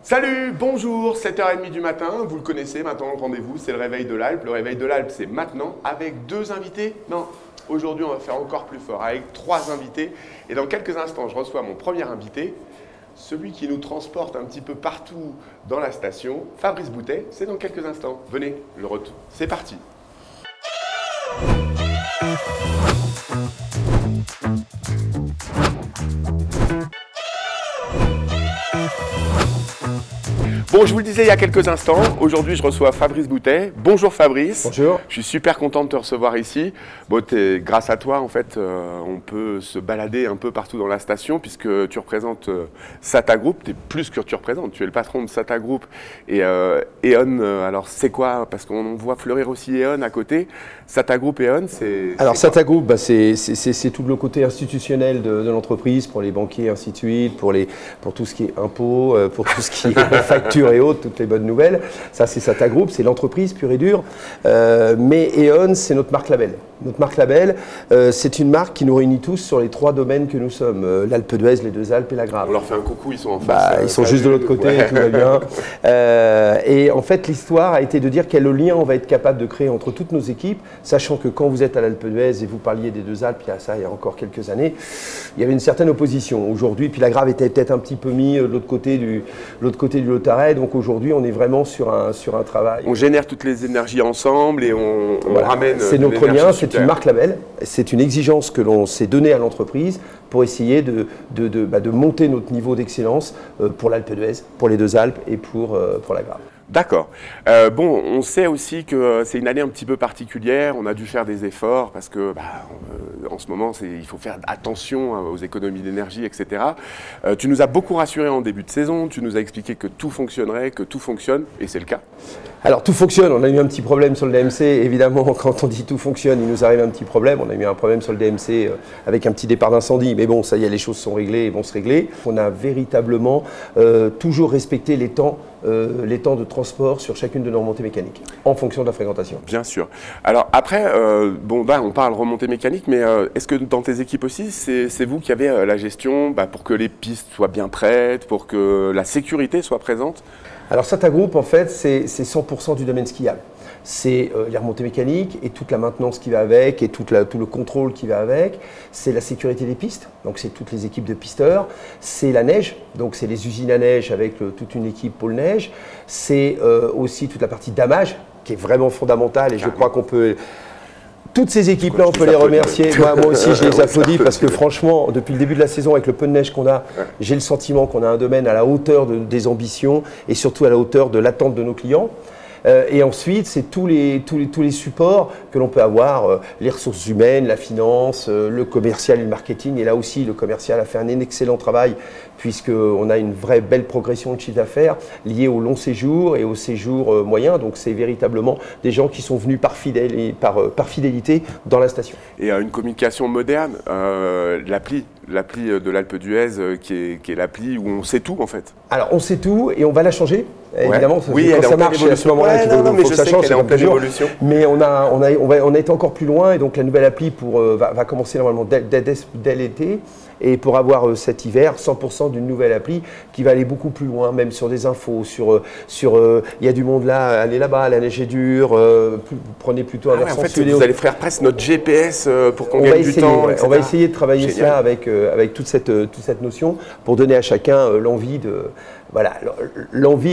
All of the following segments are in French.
Salut, bonjour, 7h30 du matin, vous le connaissez maintenant le rendez-vous, c'est le réveil de l'Alpe. Le réveil de l'Alpe, c'est maintenant avec 2 invités. Non, aujourd'hui on va faire encore plus fort, avec 3 invités. Et dans quelques instants, je reçois mon premier invité, celui qui nous transporte un petit peu partout dans la station, Fabrice Boutet. C'est dans quelques instants. Venez, le retour. C'est parti. Bon, je vous le disais il y a quelques instants, aujourd'hui je reçois Fabrice Boutet. Bonjour Fabrice. Bonjour. Je suis super content de te recevoir ici. Bon, grâce à toi, en fait, on peut se balader un peu partout dans la station puisque tu représentes SATA Group. Tu es plus que tu représentes, tu es le patron de SATA Group. Et E.ON, alors c'est quoi? Parce qu'on voit fleurir aussi E.ON à côté. SATA Group et E.ON, c'est... Alors SATA Group, bah, c'est tout le côté institutionnel de l'entreprise, pour les banquiers, ainsi de suite, pour tout ce qui est impôts, pour tout ce qui est factures et autres, toutes les bonnes nouvelles. Ça, c'est SATA Group, c'est l'entreprise pure et dure. Mais E.ON, c'est notre marque label. Notre marque label, c'est une marque qui nous réunit tous sur les 3 domaines que nous sommes, l'Alpe d'Huez, les 2 Alpes et la Grave. On leur fait un coucou, ils sont en face. Ils sont juste de l'autre côté, ouais. Tout va bien. Et en fait, l'histoire a été de dire quel lien on va être capable de créer entre toutes nos équipes, sachant que quand vous êtes à l'Alpe d'Huez et vous parliez des 2 Alpes, il y a encore quelques années, il y avait une certaine opposition. Aujourd'hui, puis la Grave était peut-être un petit peu mis de l'autre côté du Lotaret, donc aujourd'hui, on est vraiment sur un travail. On génère toutes les énergies ensemble et on voilà. Ramène. C'est notre lien, c'est une marque label, c'est une exigence que l'on s'est donnée à l'entreprise pour essayer de monter notre niveau d'excellence pour l'Alpe d'Huez, pour les 2 Alpes et pour la Grave. D'accord. Bon, on sait aussi que c'est une année un petit peu particulière. On a dû faire des efforts parce que, en ce moment, il faut faire attention aux économies d'énergie, etc. Tu nous as beaucoup rassurés en début de saison. Tu nous as expliqué que tout fonctionnerait, que tout fonctionne, et c'est le cas. Alors, tout fonctionne. On a eu un petit problème sur le DMC. Évidemment, quand on dit tout fonctionne, il nous arrive un petit problème. On a eu un problème sur le DMC avec un petit départ d'incendie. Mais bon, ça y est, les choses sont réglées et vont se régler. On a véritablement toujours respecté les temps de transport sur chacune de nos remontées mécaniques, en fonction de la fréquentation. Bien sûr. Alors après, on parle remontée mécanique, mais est-ce que dans tes équipes aussi, c'est vous qui avez la gestion pour que les pistes soient bien prêtes, pour que la sécurité soit présente? Alors SATA Group, en fait, c'est 100% du domaine skiable. C'est les remontées mécaniques et toute la maintenance qui va avec et tout le contrôle qui va avec. C'est la sécurité des pistes, donc c'est toutes les équipes de pisteurs. C'est la neige, donc c'est les usines à neige avec toute une équipe pôle neige. C'est aussi toute la partie damage qui est vraiment fondamentale et je crois qu'on peut... Toutes ces équipes-là, on peut les remercier. Moi aussi, je les applaudis parce que franchement, depuis le début de la saison, avec le peu de neige qu'on a, j'ai le sentiment qu'on a un domaine à la hauteur des ambitions et surtout à la hauteur de l'attente de nos clients. Et ensuite, c'est tous les supports que l'on peut avoir, les ressources humaines, la finance, le commercial et le marketing. Et là aussi, le commercial a fait un excellent travail puisqu'on a une vraie belle progression de chiffre d'affaires liée au long séjour et au séjour moyen. Donc, c'est véritablement des gens qui sont venus par fidélité dans la station. Et une communication moderne, l'appli de l'Alpe d'Huez qui est l'appli où on sait tout en fait. Alors on sait tout et on va la changer. Ouais. Évidemment, oui, quand ça marche à ce moment-là, il faut que ça change, c'est en pleine évolution. Mais on a été encore plus loin et donc la nouvelle appli va commencer normalement dès l'été. Et pour avoir cet hiver, 100% d'une nouvelle appli qui va aller beaucoup plus loin, même sur des infos, il y a du monde là, allez là-bas, la neige est dure, prenez plutôt un versant sud. Vous allez faire presque notre GPS pour qu'on gagne du temps, etc. On va essayer de travailler cela avec toute cette notion pour donner à chacun l'envie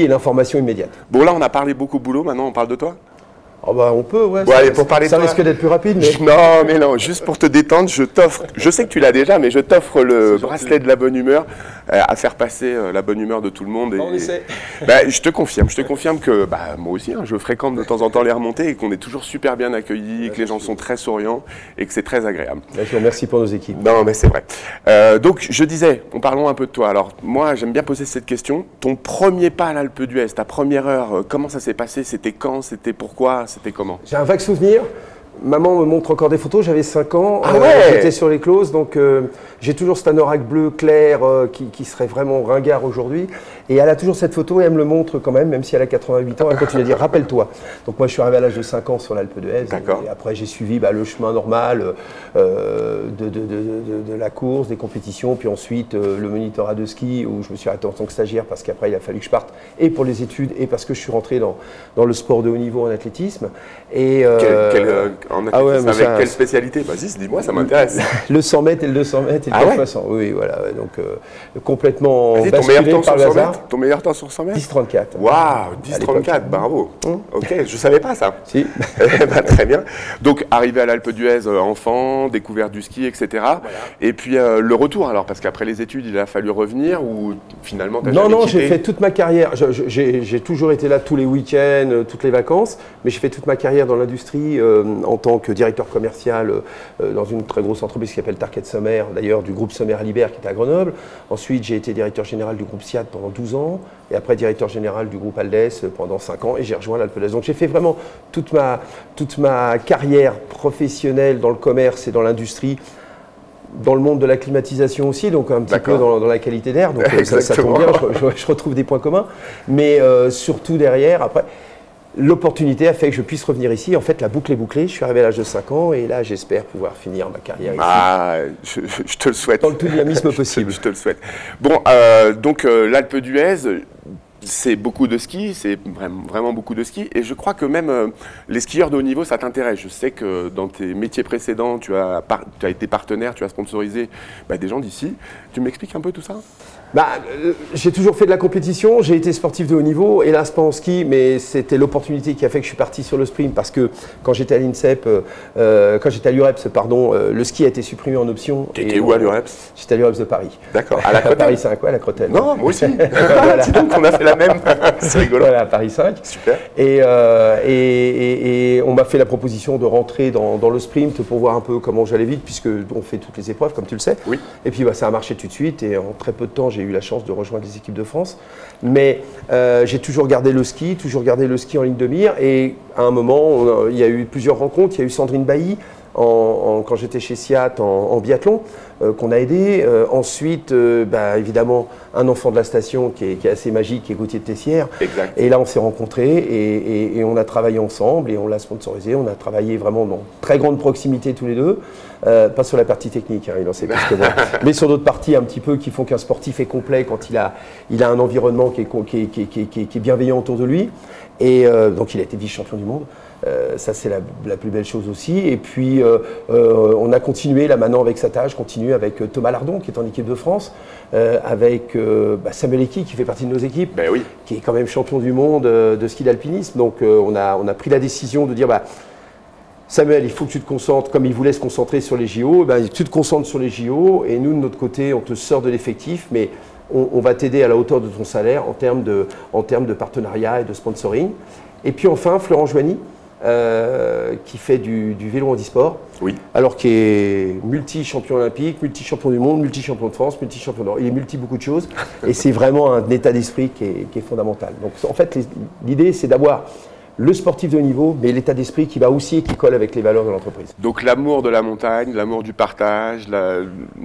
et l'information immédiate. Bon, là, on a parlé beaucoup boulot, maintenant on parle de toi. Oh bah on peut, ouais. Bon, allez, pour parler ça de toi, risque d'être plus rapide. Mais... Non, juste pour te détendre, je t'offre, je sais que tu l'as déjà, mais je t'offre le bracelet de la bonne humeur à faire passer la bonne humeur de tout le monde. On essaie. Je te confirme que moi aussi, je fréquente de temps en temps les remontées et qu'on est toujours super bien accueillis, et que les gens sont très souriants et que c'est très agréable. Je vous remercie pour nos équipes. Non, mais c'est vrai. Donc, je disais, parlons un peu de toi. Alors, moi, j'aime bien poser cette question. Ton premier pas à l'Alpe d'Huez, ta première heure, comment ça s'est passé? C'était quand? C'était pourquoi? C'était comment? J'ai un vague souvenir. Maman me montre encore des photos, j'avais 5 ans, Ah ouais. j'étais sur les closes, donc j'ai toujours cet anorak bleu clair qui serait vraiment ringard aujourd'hui. Et elle a toujours cette photo et elle me le montre quand même si elle a 88 ans, elle continue à dire « rappelle-toi ». Donc moi je suis arrivé à l'âge de 5 ans sur l'Alpe d'Huez, et après j'ai suivi le chemin normal de la course, des compétitions, puis ensuite le monitorat de ski où je me suis arrêté en tant que stagiaire parce qu'après il a fallu que je parte et pour les études et parce que je suis rentré dans le sport de haut niveau en athlétisme. Et, en athlétisme, avec quelle spécialité? Vas-y, dis-moi, ça m'intéresse. Le 100 mètres et le 200 mètres et le 4x100. Oui, voilà. Donc complètement basculé par le hasard. Ton meilleur temps sur 100 mètres? 10,34. Waouh, 10,34, bravo. Ok, je ne savais pas ça. Si. Très bien. Donc, arrivé à l'Alpe d'Huez, enfant, découverte du ski, etc. Voilà. Et puis, le retour alors, parce qu'après les études, il a fallu revenir ou finalement, tu as Non, j'ai fait toute ma carrière. J'ai toujours été là tous les week-ends, toutes les vacances, mais j'ai fait toute ma carrière dans l'industrie en tant que directeur commercial dans une très grosse entreprise qui s'appelle Tarkett Sommer, d'ailleurs du groupe Sommer Libert qui était à Grenoble. Ensuite, j'ai été directeur général du groupe SIAD pendant 12 ans et après directeur général du groupe Aldès pendant 5 ans et j'ai rejoint l'Alpe d'Huez. Donc j'ai fait vraiment toute ma carrière professionnelle dans le commerce et dans l'industrie, dans le monde de la climatisation aussi, donc un petit peu dans la qualité d'air, donc ça tombe bien, je retrouve des points communs, mais surtout derrière, après, l'opportunité a fait que je puisse revenir ici. En fait, la boucle est bouclée. Je suis arrivé à l'âge de 5 ans et là, j'espère pouvoir finir ma carrière ici. Ah, je te le souhaite. Dans le tout dynamisme possible. Je te le souhaite. Bon, donc l'Alpe d'Huez, c'est beaucoup de ski, c'est vraiment beaucoup de ski. Et je crois que même les skieurs de haut niveau, ça t'intéresse. Je sais que dans tes métiers précédents, tu as été partenaire, tu as sponsorisé des gens d'ici. Tu m'expliques un peu tout ça? J'ai toujours fait de la compétition, j'ai été sportif de haut niveau, hélas pas en ski, mais c'était l'opportunité qui a fait que je suis parti sur le sprint parce que quand j'étais à l'INSEP, quand j'étais à l'UREPS, pardon, le ski a été supprimé en option. T'étais où à l'UREPS? J'étais à l'UREPS de Paris. D'accord, à la Crotelle? Paris 5, ouais, à la Crotelle. Non, moi aussi. Voilà. Dis donc, on a fait la même. C'est rigolo. Voilà, à Paris 5. Super. Et on m'a fait la proposition de rentrer dans le sprint pour voir un peu comment j'allais vite, puisqu'on fait toutes les épreuves, comme tu le sais. Oui. Et puis ça a marché tout de suite et en très peu de temps, j'ai eu la chance de rejoindre les équipes de France. Mais j'ai toujours gardé le ski en ligne de mire. Et à un moment, il y a eu plusieurs rencontres. Il y a eu Sandrine Bailly, quand j'étais chez SIAT en biathlon, qu'on a aidé. Ensuite, évidemment, un enfant de la station qui est assez magique, qui est Gauthier de Tessières. Exact. Et là, on s'est rencontrés et on a travaillé ensemble et on l'a sponsorisé. On a travaillé vraiment dans très grande proximité tous les deux. Pas sur la partie technique, il en sait plus que moi, mais sur d'autres parties un petit peu qui font qu'un sportif est complet quand il a un environnement qui est bienveillant autour de lui. Et donc, il a été vice-champion du monde. Ça, c'est la plus belle chose aussi. Et puis, on a continué, là maintenant, avec Satage, continue avec Thomas Lardon, qui est en équipe de France, avec Samuel Eki, qui fait partie de nos équipes, qui est quand même champion du monde de ski d'alpinisme. Donc, on a pris la décision de dire, Samuel, il faut que tu te concentres, comme il voulait se concentrer sur les JO, tu te concentres sur les JO, et nous, de notre côté, on te sort de l'effectif, mais on va t'aider à la hauteur de ton salaire en termes de partenariat et de sponsoring. Et puis enfin, Florent Joigny, qui fait du vélo handisport, alors qui est multi-champion olympique, multi-champion du monde, multi-champion de France, multi-champion d'Europe. Il est multi-beaucoup de choses, et c'est vraiment un état d'esprit qui est fondamental. Donc en fait, l'idée, c'est d'avoir le sportif de haut niveau, mais l'état d'esprit qui va aussi et qui colle avec les valeurs de l'entreprise. Donc l'amour de la montagne, l'amour du partage,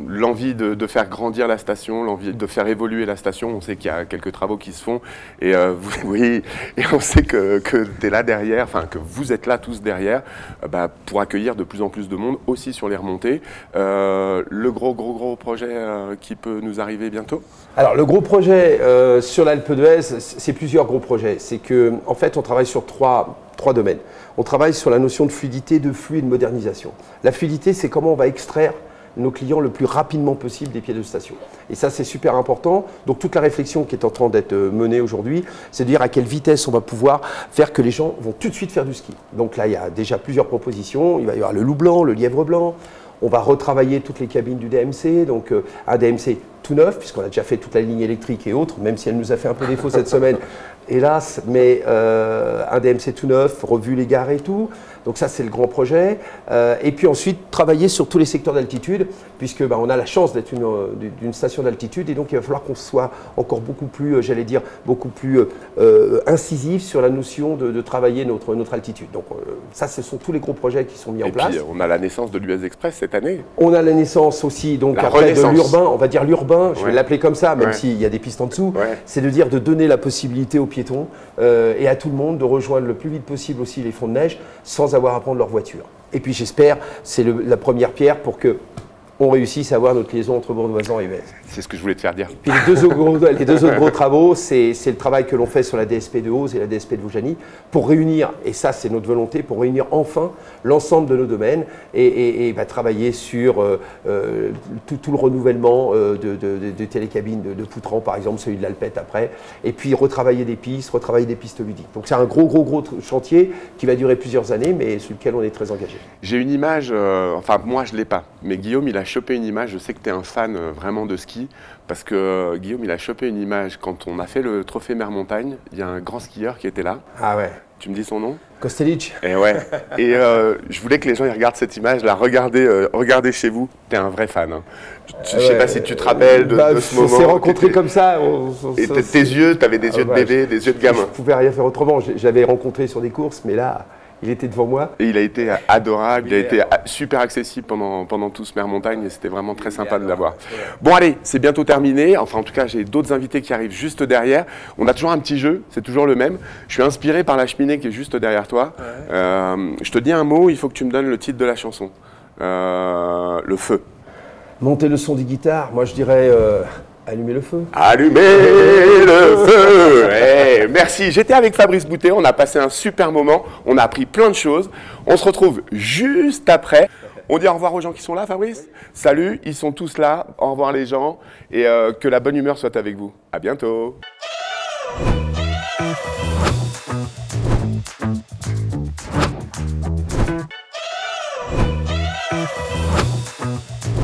l'envie de faire grandir la station, l'envie de faire évoluer la station. On sait qu'il y a quelques travaux qui se font et et on sait que tu es là derrière, enfin que vous êtes là tous derrière pour accueillir de plus en plus de monde aussi sur les remontées. Le gros projet qui peut nous arriver bientôt? Alors le gros projet sur l'Alpe d'Huez, c'est plusieurs gros projets. C'est que en fait on travaille sur trois domaines. On travaille sur la notion de fluidité, de flux et de modernisation. La fluidité, c'est comment on va extraire nos clients le plus rapidement possible des pieds de station. Et ça, c'est super important. Donc toute la réflexion qui est en train d'être menée aujourd'hui, c'est de dire à quelle vitesse on va pouvoir faire que les gens vont tout de suite faire du ski. Donc là, il y a déjà plusieurs propositions. Il va y avoir le loup blanc, le lièvre blanc. On va retravailler toutes les cabines du DMC, donc un DMC tout neuf, puisqu'on a déjà fait toute la ligne électrique et autres, même si elle nous a fait un peu défaut cette semaine. hélas, mais un DMC tout neuf, revu les gares et tout. Donc ça, c'est le grand projet. Et puis ensuite, travailler sur tous les secteurs d'altitude, puisque on a la chance d'être d'une station d'altitude, et donc il va falloir qu'on soit encore beaucoup plus, j'allais dire, beaucoup plus incisif sur la notion de travailler notre altitude. Donc ça, ce sont tous les gros projets qui sont mis en place. Et puis, on a la naissance de l'US Express cette année. On a la naissance aussi, donc après, de l'urbain, on va dire l'urbain, je vais l'appeler comme ça, même s'il y a des pistes en dessous, c'est de dire de donner la possibilité aux piétons et à tout le monde de rejoindre le plus vite possible aussi les fonds de neige sans avoir à prendre leur voiture. Et puis j'espère, c'est la première pierre pour que on réussisse à avoir notre liaison entre Bourg-de-Loisan et Uez. C'est ce que je voulais te faire dire. Puis les deux autres gros travaux, c'est le travail que l'on fait sur la DSP de Eauze et la DSP de Vaujany pour réunir, et ça c'est notre volonté, pour réunir enfin l'ensemble de nos domaines et travailler sur tout le renouvellement de télécabines de Poutran, par exemple, celui de l'Alpette après, et puis retravailler des pistes ludiques. Donc c'est un gros chantier qui va durer plusieurs années, mais sur lequel on est très engagé. J'ai une image, enfin moi je ne l'ai pas, mais Guillaume il a chopé une image, je sais que tu es un fan vraiment de ski, parce que Guillaume il a chopé une image quand on a fait le trophée Mer-Montagne, il y a un grand skieur qui était là. Ah ouais. Tu me dis son nom? Kostelic. Et ouais. Et je voulais que les gens ils regardent cette image, là, regardez chez vous, tu es un vrai fan. Hein. Je ne sais pas si tu te rappelles de ce moment. On s'est rencontrés comme ça. Et tes yeux, tu avais des yeux de bébé, des yeux de gamin. Je ne pouvais rien faire autrement, je l'avais rencontré sur des courses, mais là... Il était devant moi. Et il a été adorable, il a été super accessible pendant tout ce Mer-Montagne et c'était vraiment très sympa de l'avoir. Bon allez, c'est bientôt terminé, enfin en tout cas j'ai d'autres invités qui arrivent juste derrière. On a toujours un petit jeu, c'est toujours le même. Je suis inspiré par la cheminée qui est juste derrière toi. Je te dis un mot, il faut que tu me donnes le titre de la chanson. Le feu. Monter le son des guitares, moi je dirais... Allumer le feu. Allumer le feu. Hey, merci. J'étais avec Fabrice Boutet. On a passé un super moment. On a appris plein de choses. On se retrouve juste après. On dit au revoir aux gens qui sont là, Fabrice. Salut, ils sont tous là. Au revoir les gens. Et que la bonne humeur soit avec vous. À bientôt.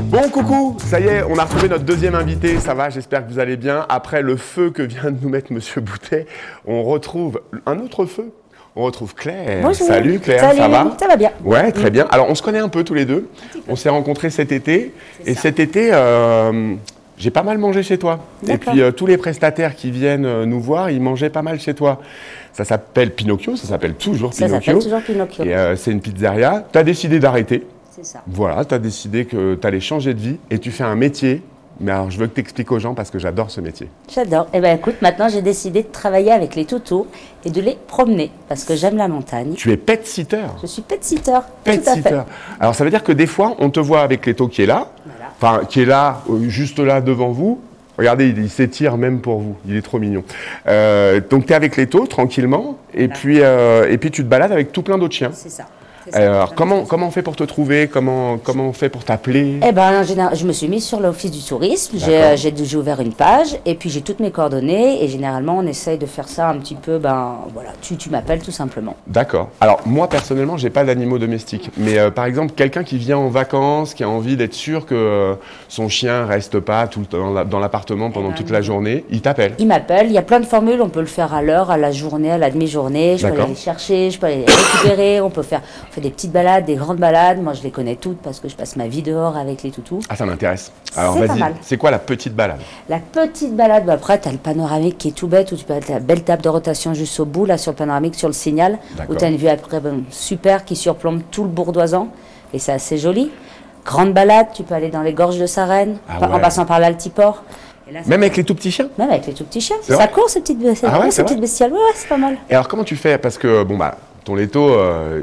Bon coucou, ça y est, on a retrouvé notre deuxième invité, ça va, j'espère que vous allez bien. Après le feu que vient de nous mettre Monsieur Boutet, on retrouve un autre feu. On retrouve Claire. Bonjour. Salut Claire, salut. Ça va? Ça va bien. Ouais, très bien. Alors on se connaît un peu tous les deux. On s'est rencontrés cet été. Et cet été, j'ai pas mal mangé chez toi. Et puis tous les prestataires qui viennent nous voir, ils mangeaient pas mal chez toi. Ça s'appelle Pinocchio, ça s'appelle toujours Pinocchio. Ça s'appelle toujours Pinocchio. Et c'est une pizzeria. Tu as décidé d'arrêter. C'est ça. Voilà, tu as décidé que tu allais changer de vie et tu fais un métier. Mais alors, je veux que tu expliques aux gens parce que j'adore ce métier. J'adore. Eh bien, écoute, maintenant, j'ai décidé de travailler avec les toutous et de les promener parce que j'aime la montagne. Tu es pet-sitter. Je suis pet-sitter. Pet-sitter. Alors, ça veut dire que des fois, on te voit avec Leto qui est là, enfin, qui est là, juste là devant vous. Regardez, il s'étire même pour vous. Il est trop mignon. Donc, tu es avec Leto, tranquillement, et puis tu te balades avec tout plein d'autres chiens. C'est ça. Alors, comment on fait pour te trouver? Comment on fait pour t'appeler? Eh ben, en général, je me suis mise sur l'office du tourisme, j'ai ouvert une page et puis j'ai toutes mes coordonnées et généralement on essaye de faire ça un petit peu, voilà, tu m'appelles tout simplement. D'accord. Alors moi personnellement, j'ai pas d'animaux domestiques, mais par exemple quelqu'un qui vient en vacances, qui a envie d'être sûr que son chien reste pas tout le temps dans l'appartement pendant toute la journée, il t'appelle? Il m'appelle, il y a plein de formules, on peut le faire à l'heure, à la journée, à la demi-journée, je peux aller les chercher, je peux aller les récupérer, on fait des petites balades, des grandes balades. Moi, je les connais toutes parce que je passe ma vie dehors avec les toutous. Ah, ça m'intéresse. Alors, vas-y, c'est quoi la petite balade? La petite balade, après, tu as le panoramique qui est tout bête, où tu peux avoir la belle table de rotation juste au bout, là, sur le panoramique, sur le Signal, où tu as une vue après super qui surplombe tout le Bourg-d'Oisan. Et c'est assez joli. Grande balade, tu peux aller dans les gorges de Sarenne, en passant par l'Altiport. Là, même avec les tout petits chiens? Même avec les tout petits chiens. Ça court, ces petites bestioles. Ouais, c'est pas mal. Et alors, comment tu fais? Parce que, ton Leto,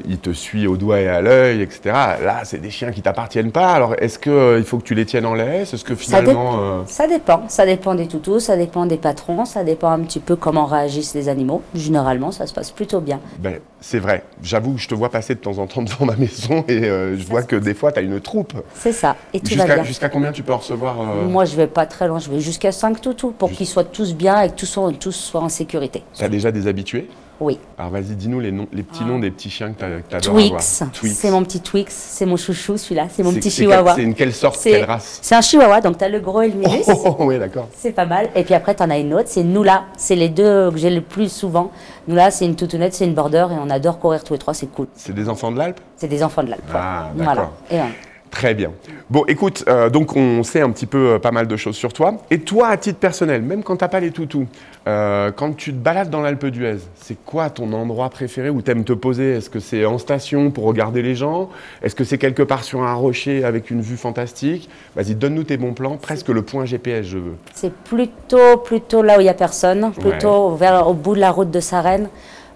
il te suit au doigt et à l'œil, etc. Là, c'est des chiens qui t'appartiennent pas. Alors, est-ce qu'il faut que tu les tiennes en laisse? Est-ce que finalement... Ça dépend. Ça dépend des toutous, ça dépend des patrons, ça dépend un petit peu comment réagissent les animaux. Généralement, ça se passe plutôt bien. Ben, c'est vrai. J'avoue que je te vois passer de temps en temps devant ma maison et je vois que des fois, tu as une troupe. C'est ça. Et tout va bien. Jusqu'à combien tu peux en recevoir Moi, je vais pas très loin. Je vais jusqu'à 5 toutous pour qu'ils soient tous bien et que tous soient en sécurité. Tu as déjà des habitués? Oui. Alors vas-y, dis-nous les petits noms des petits chiens que tu adores Twix, avoir. Twix. c'est mon petit Twix, c'est mon chouchou celui-là, c'est mon petit chihuahua. C'est une quelle sorte, quelle race? C'est un chihuahua, donc tu as le gros et le minus. Oui, d'accord. C'est pas mal. Et puis après, tu en as une autre, c'est Noula. C'est les deux que j'ai le plus souvent. Noula, c'est une toutounette, c'est une border et on adore courir tous les trois, c'est cool. C'est des enfants de l'Alpe? C'est des enfants de l'Alpe. Ah, d'accord. Voilà. Et voilà. Très bien. Bon, écoute, donc on sait un petit peu pas mal de choses sur toi. Et toi, à titre personnel, même quand tu n'as pas les toutous, quand tu te balades dans l'Alpe d'Huez, c'est quoi ton endroit préféré où tu aimes te poser? Est-ce que c'est en station pour regarder les gens? Est-ce que c'est quelque part sur un rocher avec une vue fantastique? Vas-y, donne-nous tes bons plans, presque le point GPS, je veux. C'est plutôt là où il n'y a personne, plutôt au bout de la route de Sarenne.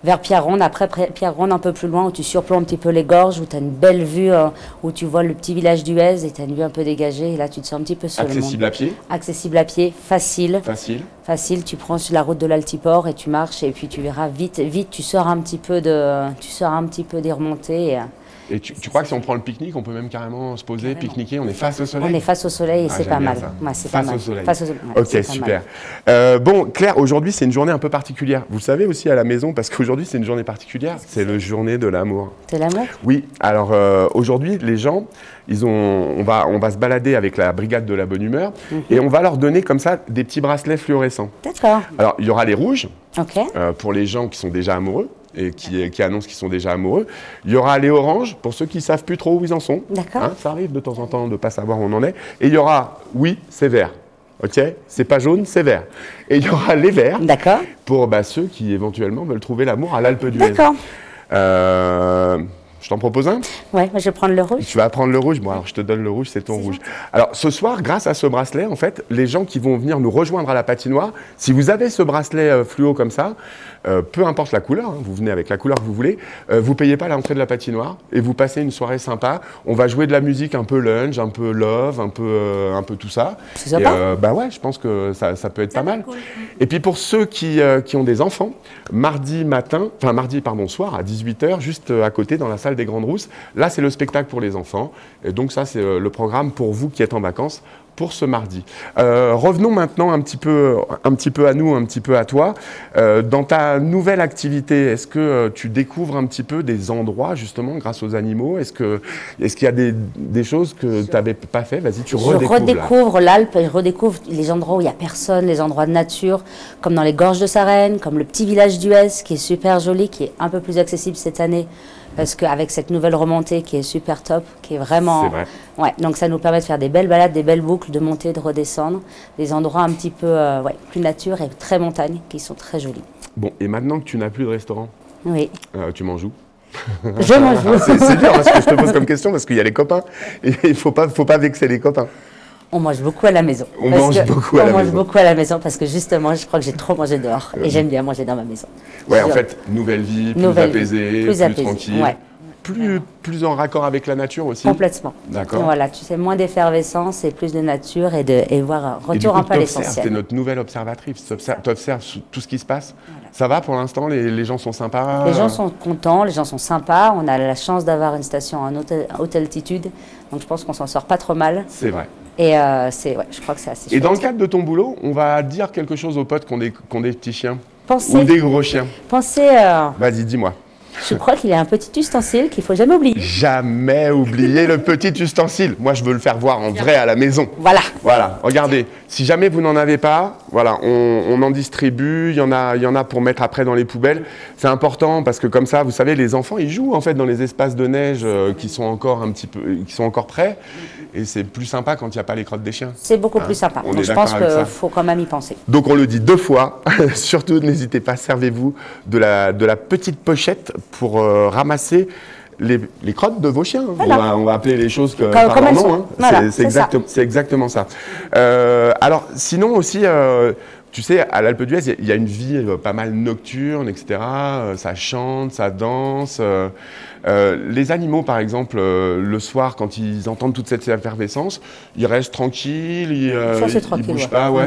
Vers Pierreronde, après Pierreronde un peu plus loin où tu surplombes un petit peu les gorges, où tu as une belle vue, où tu vois le petit village d'Huez et tu as une vue un peu dégagée et là tu te sens un petit peu seul. Accessible à pied? Accessible à pied, facile. Facile, tu prends sur la route de l'Altiport et tu marches et puis tu verras vite tu sors un petit peu des remontées. Et tu crois que si on prend le pique-nique, on peut même carrément se poser, pique-niquer, on est face au soleil? On est face au soleil et c'est pas mal. Ouais, face au soleil. Ouais, ok, super. Bon, Claire, aujourd'hui, c'est une journée un peu particulière. Vous le savez aussi à la maison, parce qu'aujourd'hui, c'est une journée particulière. C'est la journée de l'amour. C'est l'amour? Oui. Alors, aujourd'hui, les gens, on va se balader avec la brigade de la bonne humeur et on va leur donner comme ça des petits bracelets fluorescents. D'accord. Alors, il y aura les rouges okay. pour les gens qui sont déjà amoureux et qui annoncent qu'ils sont déjà amoureux. Il y aura les oranges pour ceux qui ne savent plus trop où ils en sont. D'accord. Hein, ça arrive de temps en temps de ne pas savoir où on en est. Et il y aura, oui, c'est vert. Ok, c'est pas jaune, c'est vert. Et il y aura les verts pour ceux qui éventuellement veulent trouver l'amour à l'Alpe d'Huez. D'accord. Je t'en propose un? Ouais, moi je vais prendre le rouge. Tu vas prendre le rouge? Bon, alors je te donne le rouge, c'est ton rouge. Alors ce soir, grâce à ce bracelet, en fait, les gens qui vont venir nous rejoindre à la patinoire, si vous avez ce bracelet fluo comme ça, peu importe la couleur, hein, vous venez avec la couleur que vous voulez, vous ne payez pas l'entrée de la patinoire et vous passez une soirée sympa. On va jouer de la musique un peu lunch, un peu love, un peu tout ça. C'est sympa. Bah ouais, je pense que ça peut être pas mal. Cool. Et puis pour ceux qui ont des enfants, mardi soir à 18h, juste à côté dans la salle des Grandes Rousses, là c'est le spectacle pour les enfants. Et donc ça c'est le programme pour vous qui êtes en vacances pour ce mardi. Revenons maintenant un petit peu à nous, un petit peu à toi. Dans ta nouvelle activité, est-ce que tu découvres un petit peu des endroits justement grâce aux animaux? Est-ce qu'il y a des choses que tu n'avais pas fait? Vas-y, tu redécouvres. Je redécouvre l'Alpe, je redécouvre les endroits où il n'y a personne, les endroits de nature, comme dans les gorges de Sarenne, comme le petit village d'Huez qui est super joli, qui est un peu plus accessible cette année. Parce qu'avec cette nouvelle remontée qui est super top, qui est vraiment... C'est vrai. Ouais, donc ça nous permet de faire des belles balades, des belles boucles, de monter, de redescendre. Des endroits un petit peu plus nature et très montagne, qui sont très jolis. Bon, et maintenant que tu n'as plus de restaurant, tu manges où? Je mange où? C'est dur ce que je te pose comme question, parce qu'il y a les copains. Et il ne faut pas vexer les copains. On mange beaucoup à la maison. On mange beaucoup à la maison parce que justement, je crois que j'ai trop mangé dehors. Et j'aime bien manger dans ma maison. Ouais, en fait, nouvelle vie, plus apaisée, plus tranquille. Ouais. Plus en raccord avec la nature aussi. Complètement. D'accord. Voilà, tu sais, moins d'effervescence et plus de nature et voir un retour un peu à l'essentiel. Tu es notre nouvelle observatrice. Tu observes tout ce qui se passe. Voilà. Ça va pour l'instant? Les gens sont sympas? Les gens sont contents, les gens sont sympas. On a la chance d'avoir une station en haute altitude. Donc je pense qu'on s'en sort pas trop mal. C'est vrai. Et je crois que c'est assez chouette. Et dans le cadre de ton boulot, on va dire quelque chose aux potes qui ont des petits chiens. Pensez, ou des gros chiens. Pensez... Vas-y, dis-moi. Je crois qu'il y a un petit ustensile qu'il ne faut jamais oublier. Jamais oublier le petit ustensile. Moi, je veux le faire voir en vrai à la maison. Voilà. Voilà. Regardez, si jamais vous n'en avez pas, voilà, on en distribue. Il y en a pour mettre après dans les poubelles. C'est important parce que comme ça, vous savez, les enfants, ils jouent en fait dans les espaces de neige qui sont encore prêts. Et c'est plus sympa quand il n'y a pas les crottes des chiens. C'est beaucoup plus sympa. Donc je pense qu'il faut quand même y penser. Donc on le dit 2 fois. Surtout, n'hésitez pas, servez-vous de la petite pochette pour ramasser les crottes de vos chiens. Voilà. On va appeler les choses par leur nom. Hein. Voilà, c'est exactement ça. Alors sinon aussi, tu sais, à l'Alpe d'Huez, il y a une vie pas mal nocturne, etc. Ça chante, ça danse. Les animaux, par exemple, le soir, quand ils entendent toute cette effervescence, ils restent tranquilles, ils bougent pas, ouais,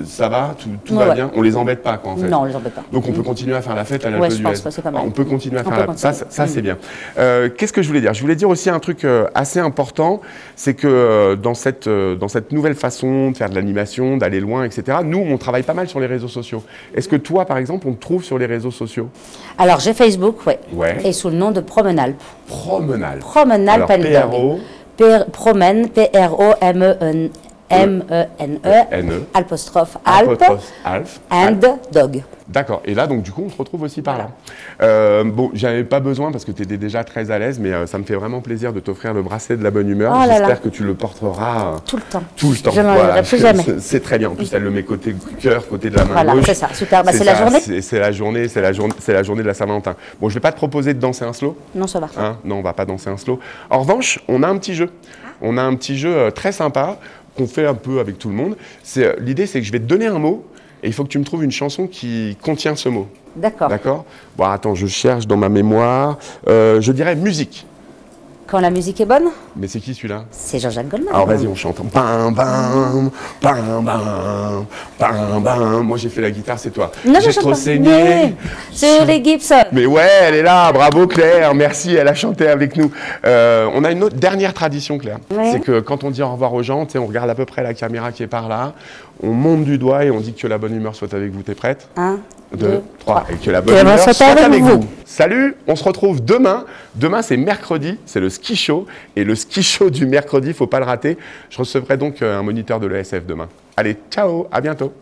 ça va, tout va bien. On les embête pas, quoi, en fait. Non, on les embête pas. Donc on peut continuer à faire la fête à l'Alpe d'Huez. On peut continuer à faire la fête. Ça c'est bien. Qu'est-ce que je voulais dire? Je voulais dire aussi un truc assez important, c'est que dans cette nouvelle façon de faire de l'animation, d'aller loin, etc., nous, on travaille pas mal sur les réseaux sociaux. Est-ce que toi, par exemple, on te trouve sur les réseaux sociaux? Alors, j'ai Facebook, oui. Ouais. Et sous le nom de Promenalp. Promenalp. Promenalp and Dog. Promène, P-R-O-M-E-N-E, apostrophe Alp, and Dog. D'accord. Et là, donc, du coup, on se retrouve aussi par là. Bon, j'avais pas besoin parce que tu étais déjà très à l'aise, mais ça me fait vraiment plaisir de t'offrir le bracelet de la bonne humeur. J'espère que tu le porteras tout le temps. Tout le temps. Je n'en aurai plus jamais. C'est très bien. En plus, elle le met côté cœur, côté de la main gauche. Voilà, c'est ça. Super. Bah, c'est la journée. C'est la journée. C'est la journée de la Saint-Valentin. Bon, je vais pas te proposer de danser un slow. Non, ça va. Hein, non, on va pas danser un slow. En revanche, on a un petit jeu. On a un petit jeu très sympa qu'on fait un peu avec tout le monde. L'idée, c'est que je vais te donner un mot. Et il faut que tu me trouves une chanson qui contient ce mot. D'accord. D'accord. Bon, attends, je cherche dans ma mémoire. Je dirais musique. Quand la musique est bonne? Mais c'est qui celui-là? C'est Jean-Jacques Goldman. Alors vas-y, on chante. Bam, bam, bam, bam, bam, bam. Moi j'ai fait la guitare, c'est toi. J'ai trop saigné sur les Gibson. Mais ouais, elle est là, bravo Claire, merci, elle a chanté avec nous. On a une autre dernière tradition, Claire. Ouais. C'est que quand on dit au revoir aux gens, on regarde à peu près la caméra qui est par là, on monte du doigt et on dit que la bonne humeur soit avec vous. T'es prête? 1, 2, 3. Et que la bonne humeur soit avec vous. Salut, on se retrouve demain. Demain, c'est mercredi, c'est le ski show. Et le ski show du mercredi, il ne faut pas le rater. Je recevrai donc un moniteur de l'ESF demain. Allez, ciao, à bientôt.